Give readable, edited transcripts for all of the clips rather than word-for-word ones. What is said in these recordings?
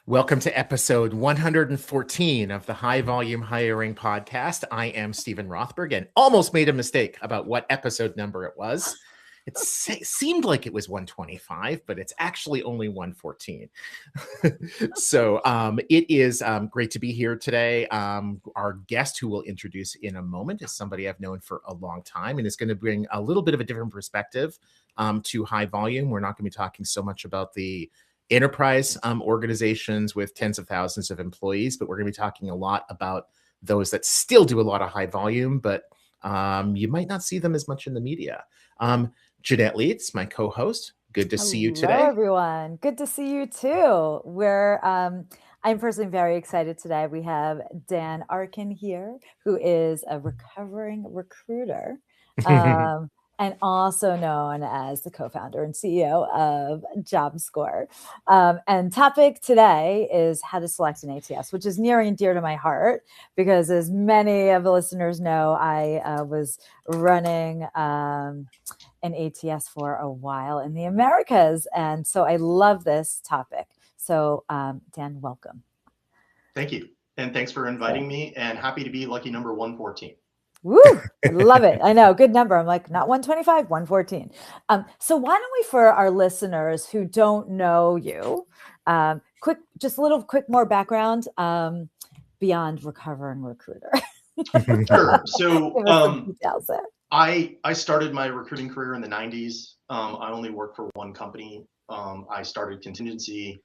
Welcome to episode 114 of the High Volume Hiring Podcast. I am Stephen Rothberg and almost made a mistake about what episode number it was. It seemed like it was 125, but it's actually only 114. So it is great to be here today. Our guest, who we'll introduce in a moment, is somebody I've known for a long time and is going to bring a little bit of a different perspective to high volume. We're not going to be talking so much about the enterprise organizations with tens of thousands of employees, but we're going to be talking a lot about those that still do a lot of high volume, but you might not see them as much in the media. Jeanette Leeds, my co-host. Good to see you today. Hello, everyone. Good to see you too. I'm personally very excited today. We have Dan Arkind here, who is a recovering recruiter. And also known as the co-founder and CEO of JobScore. And topic today is how to select an ATS, which is near and dear to my heart because, as many of the listeners know, I was running an ATS for a while in the Americas. And so I love this topic. So Dan, welcome. Thank you. And thanks for inviting me, and happy to be lucky number 114. Woo! I love it. I know, good number. I'm like, not 125, 114. So why don't we, for our listeners who don't know you, just a little quick more background beyond recovering recruiter. Sure. So I started my recruiting career in the 90s. I only worked for one company. I started contingency,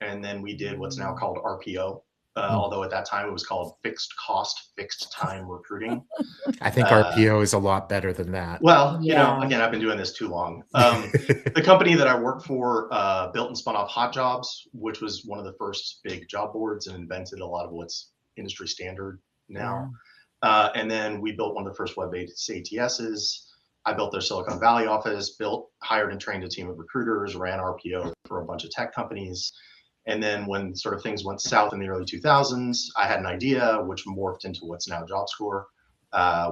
and then we did what's now called RPO. Although at that time it was called fixed cost, fixed time recruiting. I think RPO is a lot better than that. Well, you know, again, I've been doing this too long. The company that I worked for built and spun off Hot Jobs, which was one of the first big job boards and invented a lot of what's industry standard now. And then we built one of the first web-based ATSs. I built their Silicon Valley office, hired and trained a team of recruiters, ran RPO for a bunch of tech companies. And then when sort of things went south in the early 2000s, I had an idea which morphed into what's now JobScore,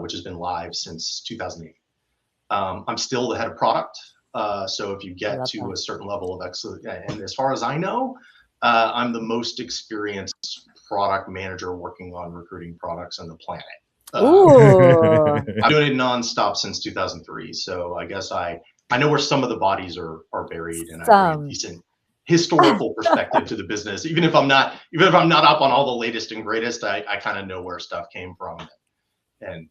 which has been live since 2008. I'm still the head of product. So if you get to a certain level of excellence, and as far as I know, I'm the most experienced product manager working on recruiting products on the planet. I'm doing it nonstop since 2003. So I guess I know where some of the bodies are buried, and I bring a decent historical perspective to the business. Even if I'm not up on all the latest and greatest, I kind of know where stuff came from, and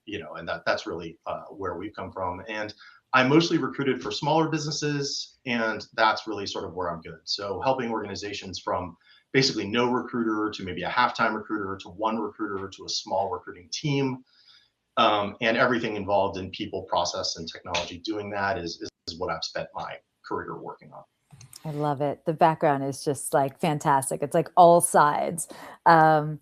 that's really where we've come from. And I mostly recruited for smaller businesses, and that's really sort of where I'm good. So helping organizations from basically no recruiter to maybe a half-time recruiter to one recruiter to a small recruiting team, and everything involved in people, process, and technology. Doing that is what I've spent my career working on. I love it. The background is just like fantastic. It's like all sides. So I'm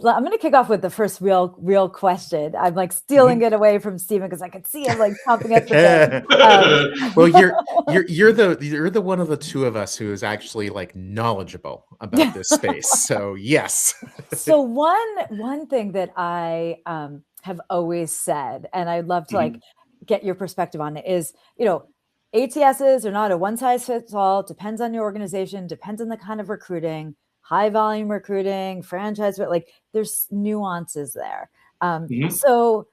going to kick off with the first real question. I'm like stealing it away from Stephen because I could see him like pumping at the bit. Well, you're the one of the two of us who is actually like knowledgeable about this space. So yes. So one thing that I have always said, and I'd love to like get your perspective on it, is, ATSs are not a one size fits all. It depends on your organization, depends on the kind of recruiting, high volume recruiting, franchise, but like there's nuances there. So,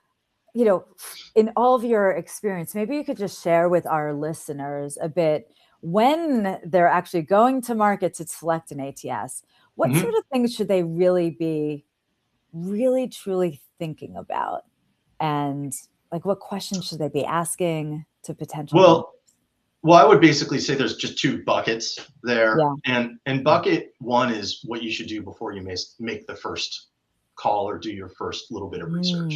in all of your experience, maybe you could just share with our listeners a bit when they're actually going to market to select an ATS, what sort of things should they really be truly thinking about? And like, what questions should they be asking to potential? Well, I would basically say there's just two buckets there. And bucket one is what you should do before you make the first call or do your first little bit of research,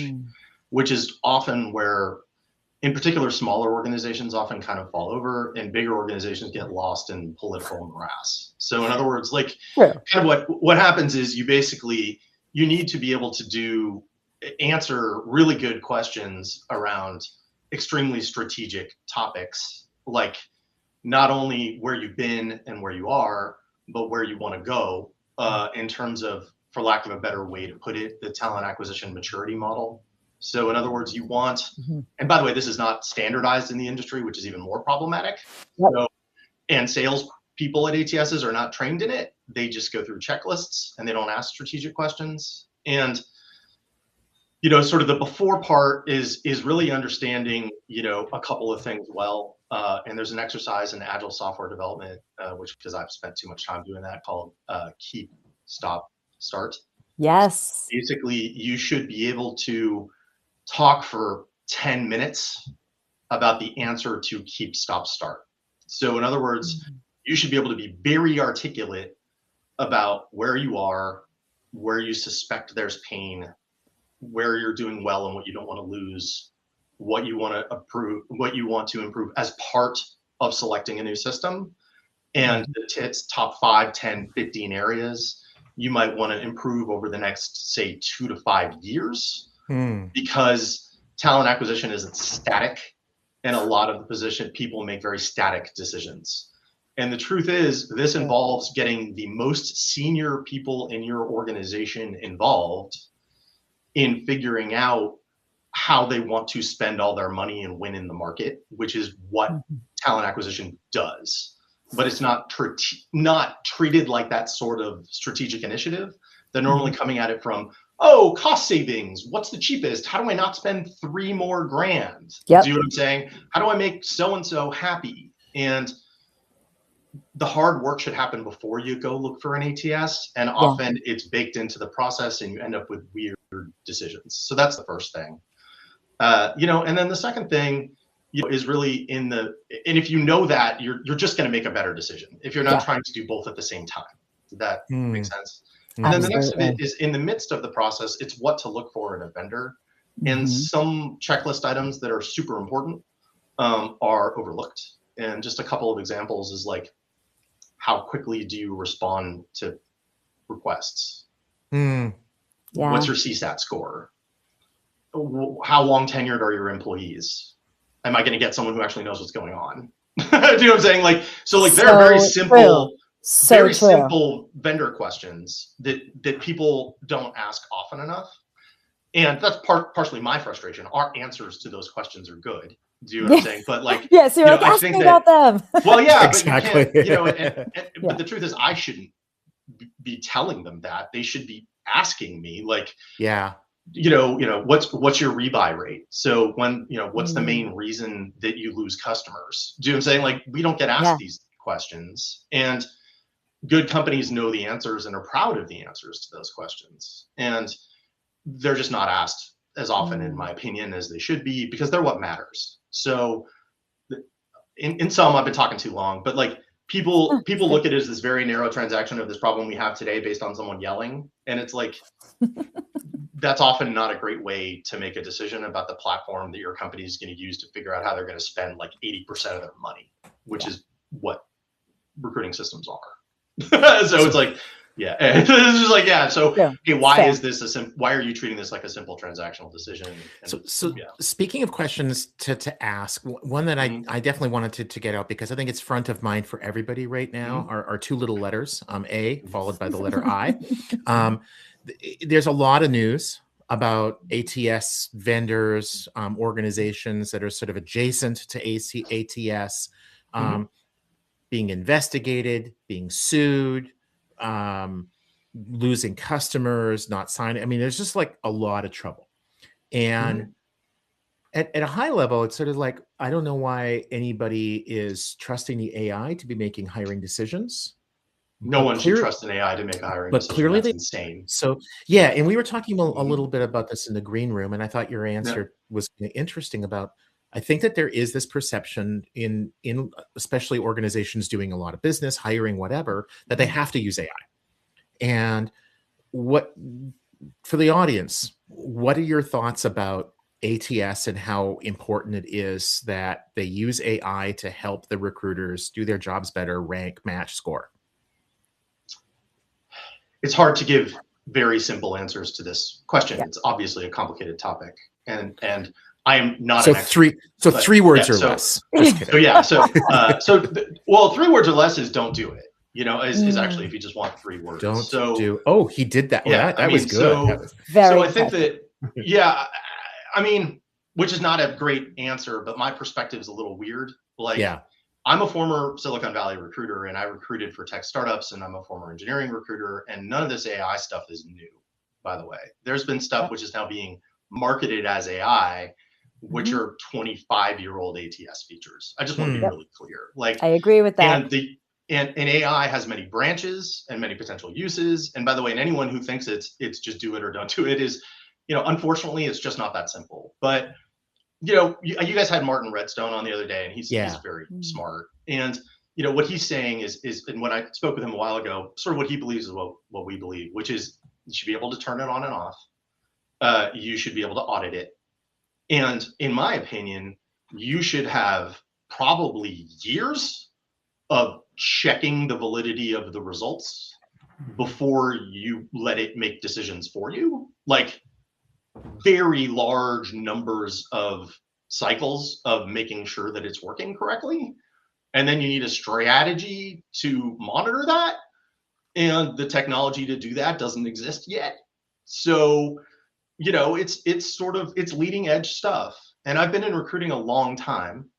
which is often where, in particular, smaller organizations often kind of fall over, and bigger organizations get lost in political morass. So in other words, like kind of what happens is you need to be able to answer really good questions around extremely strategic topics, like not only where you've been and where you are, but where you want to go in terms of, for lack of a better way to put it, the talent acquisition maturity model. So in other words, you want, and by the way, this is not standardized in the industry, which is even more problematic. So, and sales people at ATSs are not trained in it. they just go through checklists and they don't ask strategic questions. And, you know, sort of the before part is really understanding, you know, a couple of things well. And there's an exercise in agile software development, which, because I've spent too much time doing that, called keep, stop, start. Yes. Basically, you should be able to talk for 10 minutes about the answer to keep, stop, start. So in other words, you should be able to be very articulate about where you are, where you suspect there's pain, where you're doing well and what you don't want to lose, what you want to improve, what you want to improve as part of selecting a new system. And it's top 5, 10, 15 areas you might want to improve over the next, say, 2 to 5 years, because talent acquisition isn't static. And a lot of the position people make very static decisions. And the truth is, this involves getting the most senior people in your organization involved in figuring out how they want to spend all their money and win in the market, which is what talent acquisition does. But it's not treated like that sort of strategic initiative. They're normally coming at it from, oh, cost savings. What's the cheapest? How do I not spend $3 more grand? Yep. Do you know what I'm saying? How do I make so-and-so happy? And the hard work should happen before you go look for an ATS. And often it's baked into the process and you end up with weird decisions. So that's the first thing. You know, and then the second thing, you know, is really in the, and if you know that, you're just going to make a better decision if you're not trying to do both at the same time. Does that make sense? And then the next of it is in the midst of the process, it's what to look for in a vendor. And some checklist items that are super important are overlooked. And just a couple of examples is like, how quickly do you respond to requests? What's your CSAT score? How long tenured are your employees? Am I going to get someone who actually knows what's going on? Do you know what I'm saying? Like, so like they're very simple, simple vendor questions that people don't ask often enough. And that's partially my frustration. Our answers to those questions are good. Do you know what I'm saying? But like, so you're like, ask me about them. Well, yeah, exactly. But you can't, you know, but the truth is I shouldn't be telling them that. They should be asking me like, you know, what's your rebuy rate? So when, you know, what's the main reason that you lose customers? Do you know what I'm saying? Like, we don't get asked these questions, and good companies know the answers and are proud of the answers to those questions. And they're just not asked as often, in my opinion, as they should be, because they're what matters. So in some, I've been talking too long, but like people look at it as this very narrow transaction of this problem we have today based on someone yelling. And it's like, that's often not a great way to make a decision about the platform that your company is going to use to figure out how they're going to spend like 80% of their money, which is what recruiting systems are. So it's like, it's just like, so okay, why is this why are you treating this like a simple transactional decision? And so speaking of questions to ask, one that I definitely wanted to get out, because I think it's front of mind for everybody right now, are 2 little letters, A followed by the letter I. There's a lot of news about ATS vendors, organizations that are sort of adjacent to ATS, being investigated, being sued, losing customers, not signing. I mean, there's just like a lot of trouble. And at a high level, it's sort of like, I don't know why anybody is trusting the AI to be making hiring decisions. No one should trust an AI to make a hiring decision. Clearly that's insane. So and we were talking a little bit about this in the green room, and I thought your answer was interesting about, I think that there is this perception in especially organizations doing a lot of business, hiring, whatever, that they have to use AI. And what, for the audience, what are your thoughts about ATS and how important it is that they use AI to help the recruiters do their jobs better, rank, match, score? It's hard to give very simple answers to this question. It's obviously a complicated topic, and I am not an expert. So 3 words or less. Just kidding. So well, 3 words or less is don't do it. You know, is actually, if you just want 3 words. Oh, he did that. Yeah, that was good. So I think that, I mean, which is not a great answer, but my perspective is a little weird. Like, I'm a former Silicon Valley recruiter, and I recruited for tech startups, and I'm a former engineering recruiter, and none of this AI stuff is new, by the way. There's been stuff which is now being marketed as AI, which are 25-year-old ATS features. I just want to be really clear. Like, I agree with that. And AI has many branches and many potential uses. And by the way, and anyone who thinks it's just do it or don't do it is, unfortunately, it's just not that simple. But you guys had Martin Redstone on the other day, and he's very smart. And what he's saying is, and when I spoke with him a while ago, sort of what he believes is what we believe, which is you should be able to turn it on and off. You should be able to audit it. And in my opinion, you should have probably years of checking the validity of the results before you let it make decisions for you. Like, very large numbers of cycles of making sure that it's working correctly. And then you need a strategy to monitor that. And the technology to do that doesn't exist yet. So, it's leading edge stuff. And I've been in recruiting a long time,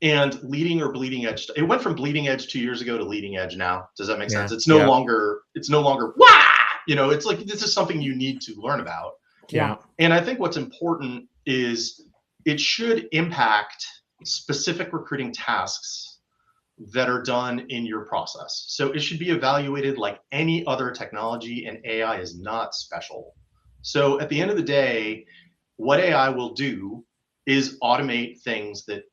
and leading or bleeding edge. It went from bleeding edge 2 years ago to leading edge now. Does that make sense? It's no longer, it's like, this is something you need to learn about. Yeah. And I think what's important is it should impact specific recruiting tasks that are done in your process. So it should be evaluated like any other technology, and AI is not special. So at the end of the day, what AI will do is automate things that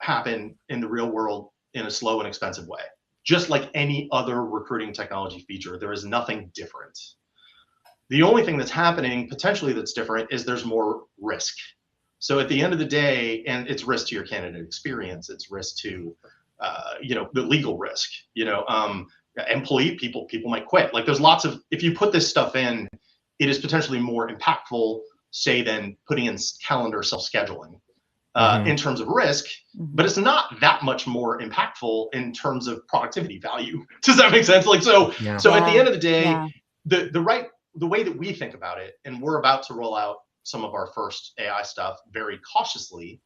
happen in the real world in a slow and expensive way. Just like any other recruiting technology feature, there is nothing different. The only thing that's happening potentially that's different is there's more risk. So at the end of the day, and it's risk to your candidate experience, it's risk to, the legal risk, employee people might quit. Like, there's lots of, if you put this stuff in, it is potentially more impactful, say, than putting in calendar self-scheduling in terms of risk, but it's not that much more impactful in terms of productivity value. Does that make sense? Like, so at the end of the day, the way that we think about it, and we're about to roll out some of our first AI stuff very cautiously,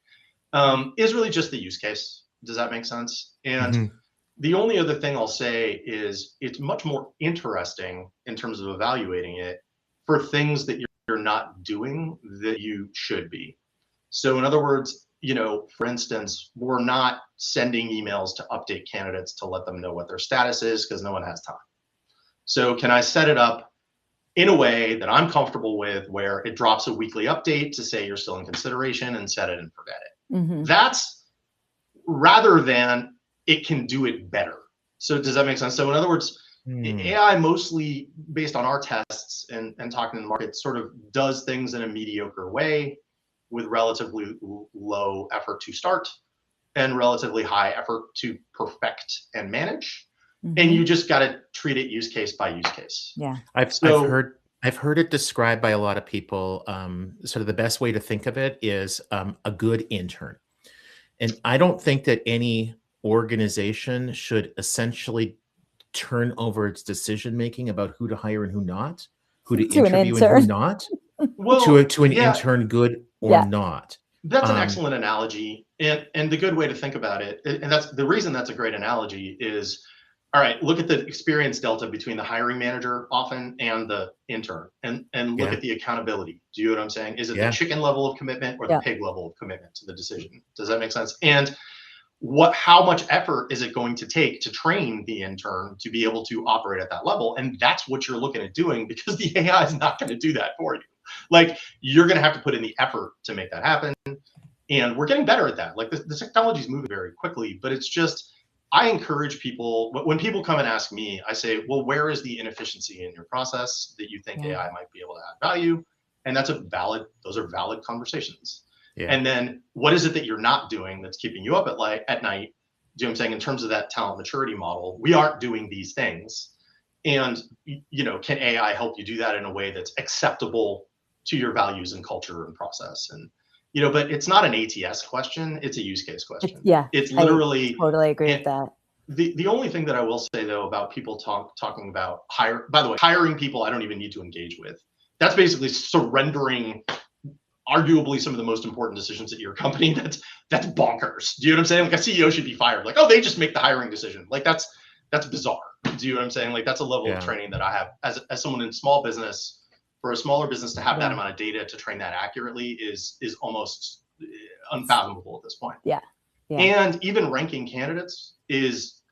is really just the use case. Does that make sense? And the only other thing I'll say is it's much more interesting in terms of evaluating it for things that you're not doing that you should be. So in other words, for instance, we're not sending emails to update candidates to let them know what their status is, because no one has time. So can I set it up in a way that I'm comfortable with, where it drops a weekly update to say you're still in consideration, and set it and forget it? That's rather than it can do it better. So does that make sense? So in other words, AI, mostly based on our tests and talking to the market, sort of does things in a mediocre way with relatively low effort to start and relatively high effort to perfect and manage. And you just got to treat it use case by use case. Yeah. I've heard it described by a lot of people. Sort of the best way to think of it is a good intern. And I don't think that any organization should essentially turn over its decision-making about who to hire and who not, who to interview and who not, to an intern, good or not. That's an excellent analogy. And the good way to think about it, and that's the reason that's a great analogy, is, all right, look at the experience delta between the hiring manager often and the intern, and look at the accountability. Do you know what I'm saying? Is it the chicken level of commitment or the pig level of commitment to the decision? Does that make sense? And how much effort is it going to take to train the intern to be able to operate at that level? And that's what you're looking at doing, because the AI is not going to do that for you. Like, you're going to have to put in the effort to make that happen. And we're getting better at that. Like, the technology is moving very quickly, but it's just, I encourage people, when people come and ask me, I say, well, where is the inefficiency in your process that you think AI might be able to add value? And those are valid conversations. Yeah. And then what is it that you're not doing that's keeping you up at night? Do you know what I'm saying? In terms of that talent maturity model, we aren't doing these things. And, can AI help you do that in a way that's acceptable to your values and culture and process? And, but it's not an ATS question. It's a use case question. It's literally. I totally agree with that. The only thing that I will say, though, about people talking about hiring people I don't even need to engage with. That's basically surrendering arguably some of the most important decisions at your company, that's bonkers. Do you know what I'm saying? Like, a CEO should be fired. Like, oh, they just make the hiring decision. Like, that's bizarre. Do you know what I'm saying? Like, that's a level of training that I have as someone in small business. For a smaller business to have that amount of data to train that accurately is almost unfathomable at this point. Yeah. And even ranking candidates is,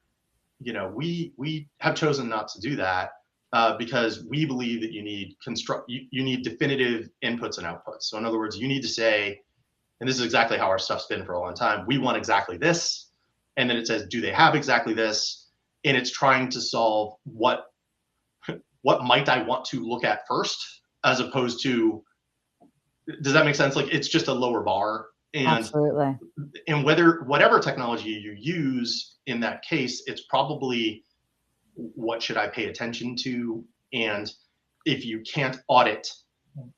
we have chosen not to do that because we believe that you need definitive inputs and outputs. So in other words, you need to say, and this is exactly how our stuff's been for a long time, we want exactly this. And then it says, do they have exactly this? And it's trying to solve what might I want to look at first, as opposed to, does that make sense? Like, it's just a lower bar. And absolutely. And whatever technology you use in that case, it's probably what should I pay attention to? And if you can't audit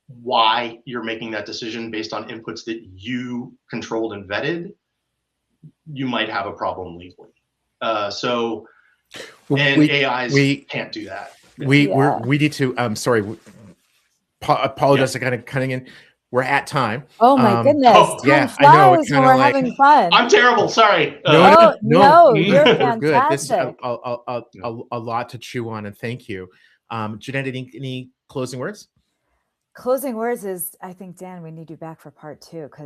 why you're making that decision based on inputs that you controlled and vetted, you might have a problem legally. AIs can't do that. We need to, apologize for kind of cutting in. We're at time. Oh my goodness. Time flies I know. It's when we're having fun. I'm terrible. Sorry. No, you're fantastic. Good. This is a lot to chew on, and thank you. Jeanette, any closing words? Closing words is, I think, Dan, we need you back for part 2 because